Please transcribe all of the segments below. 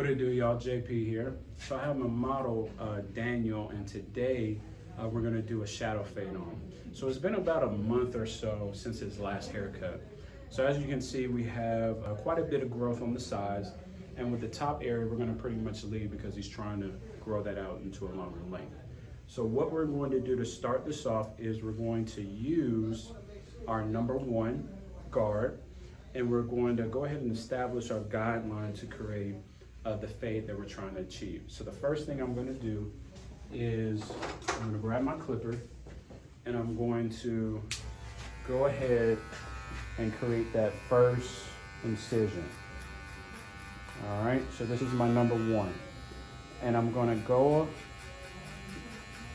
What it do, y'all? JP here. So I have my model, Daniel, and today we're gonna do a shadow fade on him. So it's been about a month or so since his last haircut. So as you can see, we have quite a bit of growth on the sides, and with the top area, we're gonna pretty much leave because he's trying to grow that out into a longer length. So what we're going to do to start this off is we're going to use our number 1 guard, and we're going to go ahead and establish our guideline to create the fade that we're trying to achieve. So the first thing I'm going to do is I'm going to grab my clipper and I'm going to go ahead and create that first incision. All right, so this is my number 1. And I'm going to go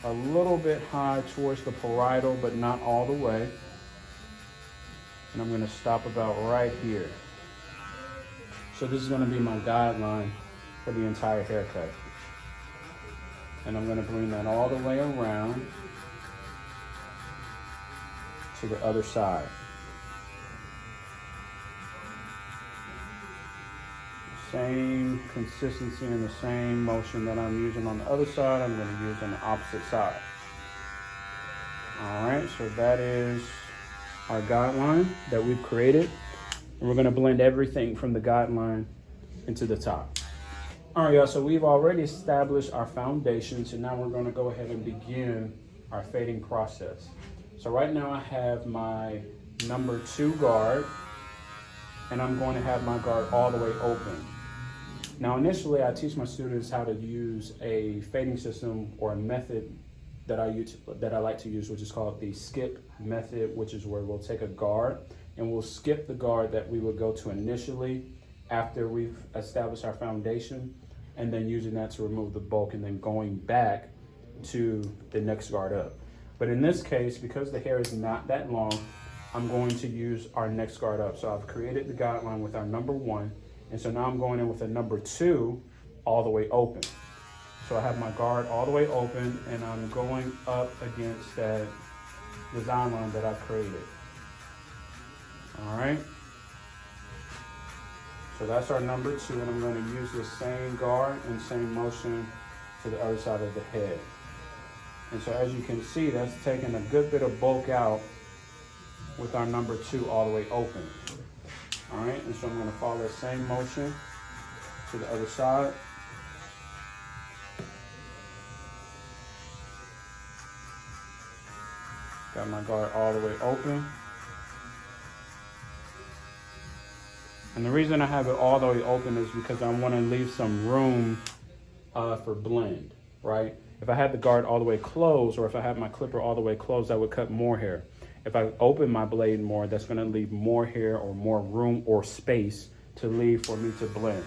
a little bit high towards the parietal, but not all the way. And I'm going to stop about right here. So this is going to be my guideline for the entire haircut. And I'm going to bring that all the way around to the other side. Same consistency and the same motion that I'm using on the other side, I'm going to use on the opposite side. All right, so that is our guideline that we've created. And we're going to blend everything from the guideline into the top. All right, y'all, so we've already established our foundation. So now we're going to go ahead and begin our fading process. So right now I have my number 2 guard, and I'm going to have my guard all the way open. Now, initially, I teach my students how to use a fading system or a method that I like to use, which is called the skip method, which is where we'll take a guard and we'll skip the guard that we would go to initially after we've established our foundation, and then using that to remove the bulk and then going back to the next guard up. But in this case, because the hair is not that long, I'm going to use our next guard up. So I've created the guideline with our number 1, and so now I'm going in with a number 2 all the way open. So I have my guard all the way open, and I'm going up against that design line that I've created. All right. So that's our number 2, and I'm going to use the same guard and same motion to the other side of the head. And so as you can see, that's taking a good bit of bulk out with our number 2 all the way open. All right, and so I'm going to follow that same motion to the other side. Got my guard all the way open. And the reason I have it all the way open is because I want to leave some room for blend, right? If I had the guard all the way closed, or if I had my clipper all the way closed, I would cut more hair. If I open my blade more, that's going to leave more hair or more room or space to leave for me to blend.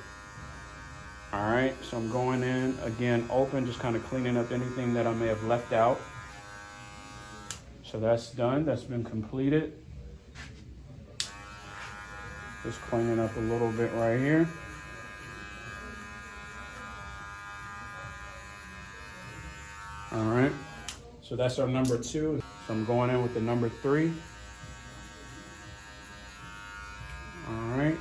All right, so I'm going in again open, just kind of cleaning up anything that I may have left out. So that's done, that's been completed. Just cleaning up a little bit right here. All right, so that's our number 2. So I'm going in with the number 3. All right.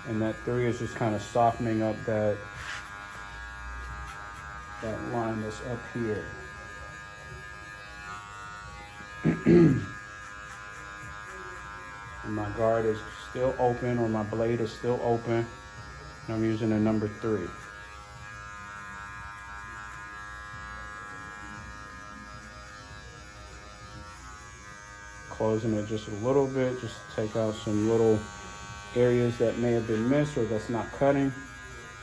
And that 3 is just kind of softening up that line that's up here. And my guard is still open, or my blade is still open, and I'm using a number 3. Closing it just a little bit, just to take out some little areas that may have been missed or that's not cutting.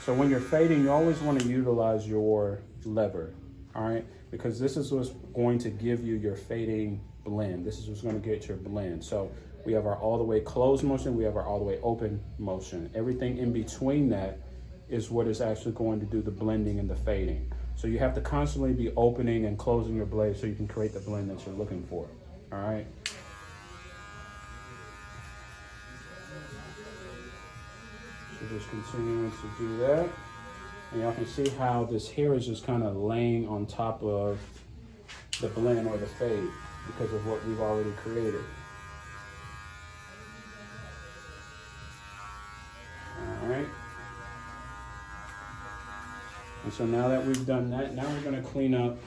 So when you're fading, you always want to utilize your lever, all right? Because this is what's going to give you your fading blend. This is what's going to get your blend. So we have our all the way closed motion, we have our all the way open motion. Everything in between that is what is actually going to do the blending and the fading. So you have to constantly be opening and closing your blade so you can create the blend that you're looking for, all right? So just continuing to do that. And y'all can see how this hair is just kind of laying on top of the blend or the fade because of what we've already created. And so now that we've done that, now we're gonna clean up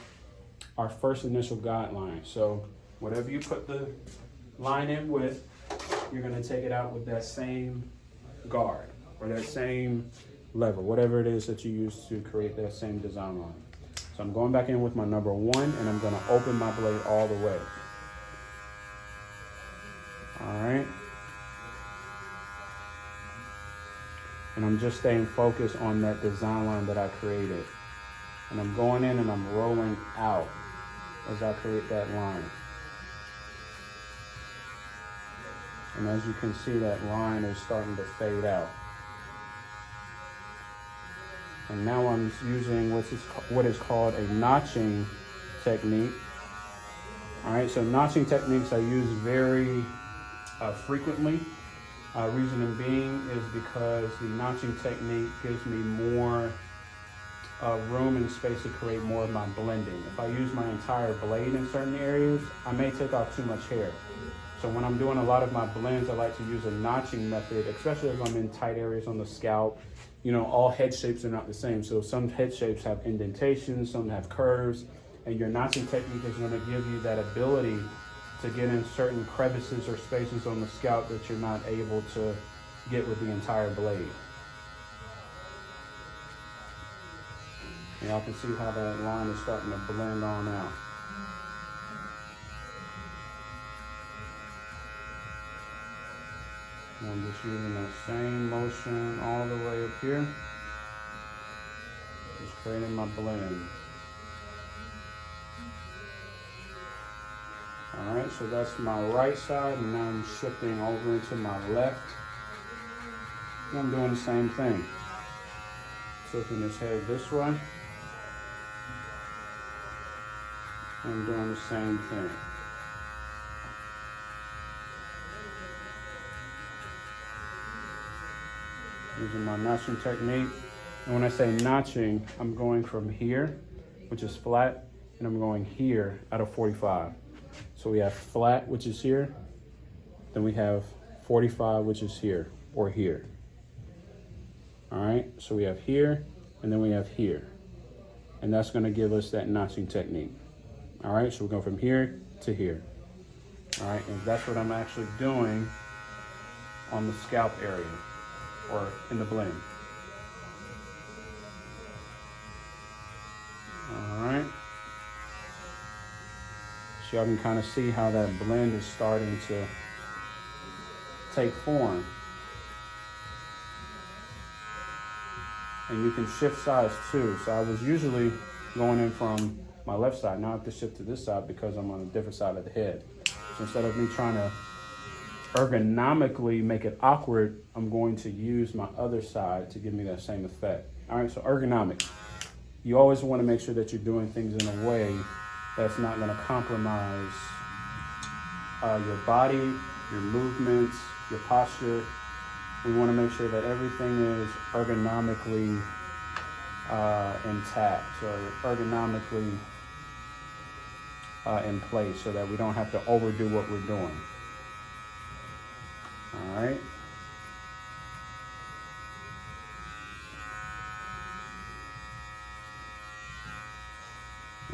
our first initial guideline. So whatever you put the line in with, you're gonna take it out with that same guard or that same lever, whatever it is that you use to create that same design line. So I'm going back in with my number 1 and I'm gonna open my blade all the way. All right. And I'm just staying focused on that design line that I created. And I'm going in and I'm rolling out as I create that line. And as you can see, that line is starting to fade out. And now I'm using what is called a notching technique. All right, so notching techniques I use very frequently. Reasoning being is because the notching technique gives me more room and space to create more of my blending. If I use my entire blade in certain areas, I may take off too much hair. So when I'm doing a lot of my blends, I like to use a notching method, especially if I'm in tight areas on the scalp. You know, all head shapes are not the same. So some head shapes have indentations, some have curves, and your notching technique is going to give you that ability to get in certain crevices or spaces on the scalp that you're not able to get with the entire blade. And y'all can see how that line is starting to blend on out. And I'm just using that same motion all the way up here. Just creating my blend. All right, so that's my right side, and now I'm shifting over into my left. And I'm doing the same thing. Tilting his head this way. I'm doing the same thing. Using my notching technique. And when I say notching, I'm going from here, which is flat, and I'm going here out of 45. So we have flat, which is here. Then we have 45, which is here, or here. All right, so we have here, and then we have here. And that's gonna give us that notching technique. All right, so we're going from here to here. All right, and that's what I'm actually doing on the scalp area, or in the blend. All right. So y'all can kind of see how that blend is starting to take form. And you can shift sides too. So I was usually going in from my left side. Now I have to shift to this side because I'm on a different side of the head. So instead of me trying to ergonomically make it awkward, I'm going to use my other side to give me that same effect. All right, so ergonomics. You always want to make sure that you're doing things in a way that's not going to compromise your body, your movements, your posture. We want to make sure that everything is ergonomically intact, or ergonomically in place, so that we don't have to overdo what we're doing. All right.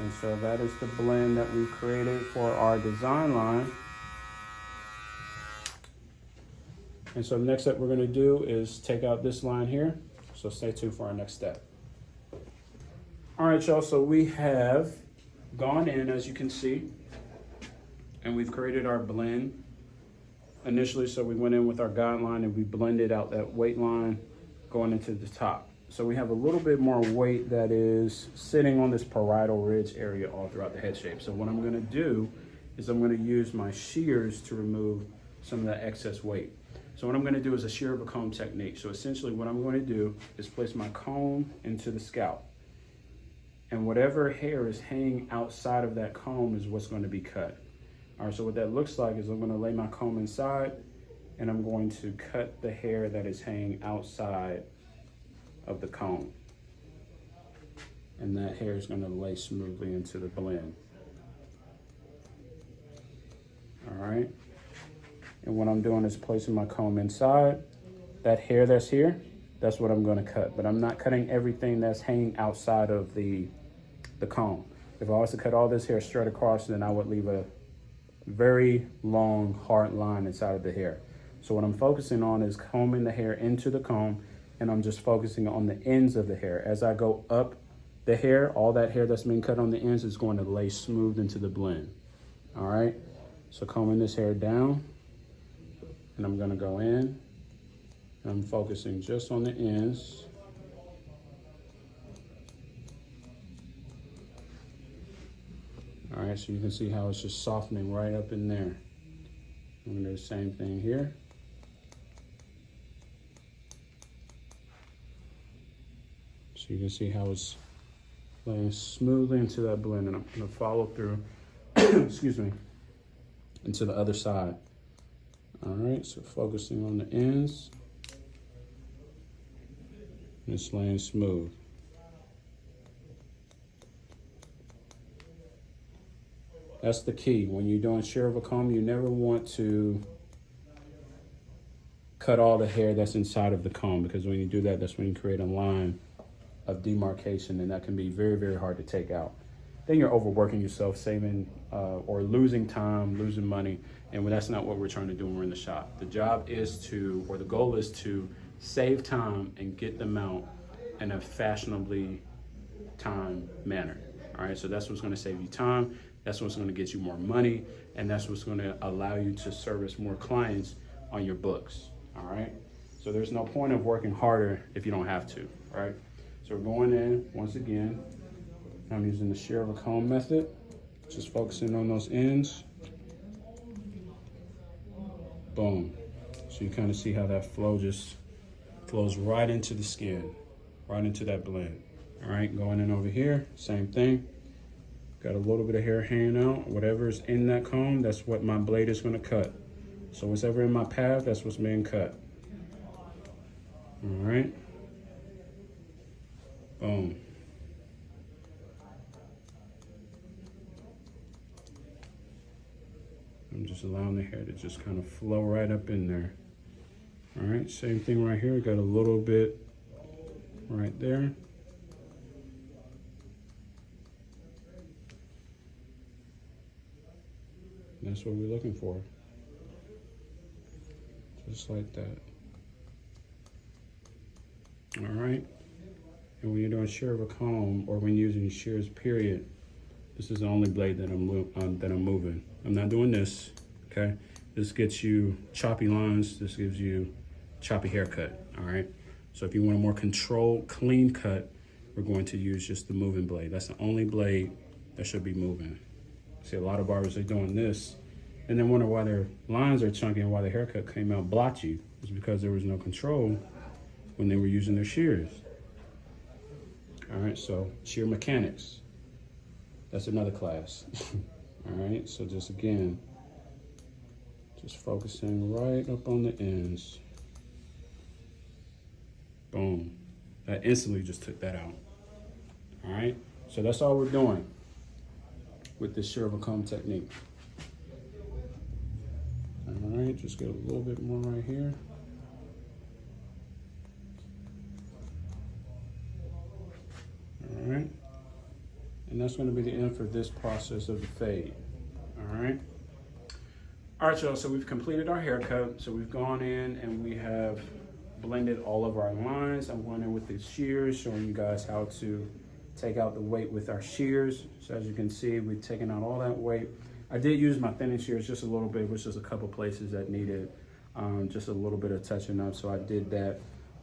And so that is the blend that we created for our design line. And so the next step we're going to do is take out this line here. So stay tuned for our next step. All right, y'all, so we have gone in, as you can see, and we've created our blend initially. So we went in with our guideline and we blended out that weight line going into the top. So we have a little bit more weight that is sitting on this parietal ridge area all throughout the head shape. So what I'm going to do is I'm going to use my shears to remove some of that excess weight. So what I'm going to do is a shear of a comb technique. So essentially what I'm going to do is place my comb into the scalp. And whatever hair is hanging outside of that comb is what's going to be cut. All right, so what that looks like is I'm going to lay my comb inside and I'm going to cut the hair that is hanging outside of the comb. And that hair is going to lay smoothly into the blend. All right. And what I'm doing is placing my comb inside. That hair that's here that's what I'm gonna cut. But I'm not cutting everything that's hanging outside of the comb. If I was to cut all this hair straight across, then I would leave a very long, hard line inside of the hair. So what I'm focusing on is combing the hair into the comb, and I'm just focusing on the ends of the hair. As I go up the hair, all that hair that's been cut on the ends is going to lay smooth into the blend. All right, so combing this hair down, and I'm gonna go in, and I'm focusing just on the ends. All right, so you can see how it's just softening right up in there. I'm gonna do the same thing here. So you can see how it's laying smoothly into that blend, and I'm gonna follow through, excuse me, into the other side. All right, so focusing on the ends, and it's laying smooth. That's the key. When you're doing shear of a comb, you never want to cut all the hair that's inside of the comb, because when you do that, that's when you create a line of demarcation, and that can be very, very hard to take out. Then you're overworking yourself, saving or losing time, losing money, and that's not what we're trying to do when we're in the shop. The job is to, or the goal is to save time and get them out in a fashionably timed manner. All right, so that's what's gonna save you time. That's what's gonna get you more money, and that's what's gonna allow you to service more clients on your books, all right? So there's no point of working harder if you don't have to, all right? So we're going in, once again, I'm using the shear of a comb method, just focusing on those ends. Boom. So you kind of see how that flow just flows right into the skin, right into that blend. All right, going in over here, same thing. Got a little bit of hair hanging out. Whatever's in that comb, that's what my blade is gonna cut. So whatever in my path, that's what's being cut. All right. Boom. I'm just allowing the hair to just kind of flow right up in there. All right, same thing right here. Got a little bit right there. That's what we're looking for. Just like that. All right. And when you're doing shear of a comb, or when using shears, period, this is the only blade that I'm moving. I'm not doing this, okay? This gets you choppy lines. This gives you choppy haircut, all right? So if you want a more controlled, clean cut, we're going to use just the moving blade. That's the only blade that should be moving. See, a lot of barbers are doing this and then wonder why their lines are chunky and why the haircut came out blotchy. It's because there was no control when they were using their shears. All right, so shear mechanics. That's another class. All right, so just again, just focusing right up on the ends. Boom. That instantly just took that out. All right, so that's all we're doing with this shear of a comb technique. All right, just get a little bit more right here. All right, and that's going to be the end for this process of the fade. All right. All right, y'all, so we've completed our haircut. So we've gone in and we have blended all of our lines. I'm going in with the shears, showing you guys how to take out the weight with our shears. So as you can see, we've taken out all that weight. I did use my thinning shears just a little bit, which is a couple places that needed just a little bit of touching up. So I did that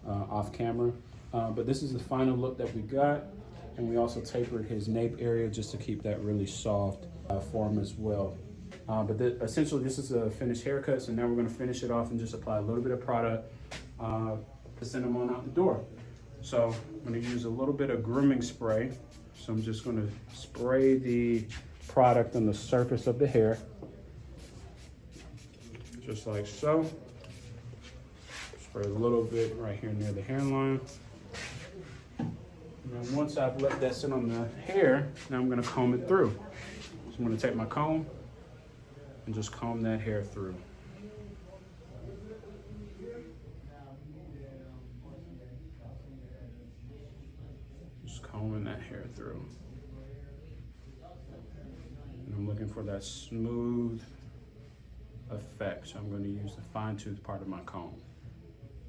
off camera. But this is the final look that we got. And we also tapered his nape area just to keep that really soft for him as well. But essentially this is a finished haircut. So now we're gonna finish it off and just apply a little bit of product to send him on out the door. So I'm gonna use a little bit of grooming spray. So I'm just gonna spray the product on the surface of the hair. Just like so. Spray a little bit right here near the hairline. And then once I've let that sit on the hair, now I'm gonna comb it through. So I'm gonna take my comb and just comb that hair through. hair through. And I'm looking for that smooth effect. So I'm going to use the fine tooth part of my comb.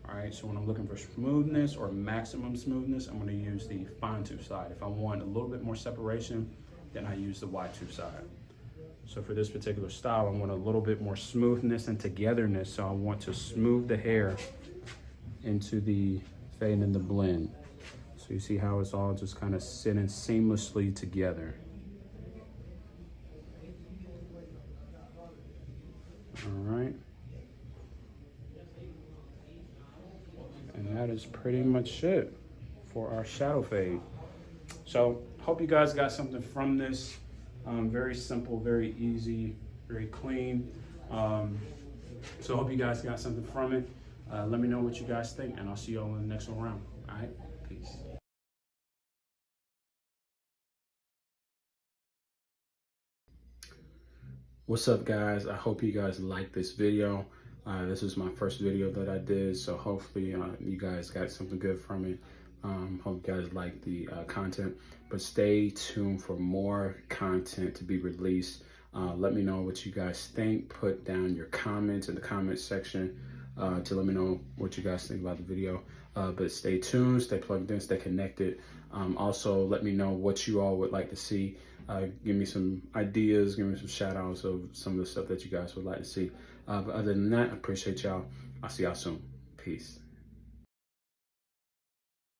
All right, so when I'm looking for smoothness or maximum smoothness, I'm going to use the fine tooth side. If I want a little bit more separation, then I use the wide tooth side. So for this particular style, I want a little bit more smoothness and togetherness. So I want to smooth the hair into the fade and the blend. So you see how it's all just kind of sitting seamlessly together. All right. And that is pretty much it for our shadow fade. So hope you guys got something from this. Very simple, very easy, very clean. So hope you guys got something from it. Let me know what you guys think, and I'll see you all in the next one round. All right, peace. What's up, guys? I hope you guys like this video. This is my first video that I did, so hopefully you guys got something good from it. Hope you guys like the content, but stay tuned for more content to be released. Let me know what you guys think. Put down your comments in the comment section to let me know what you guys think about the video. But stay tuned, stay plugged in, stay connected. Also, let me know what you all would like to see. Give me some ideas, give me some shout outs of some of the stuff that you guys would like to see. But other than that, I appreciate y'all. I'll see y'all soon. Peace.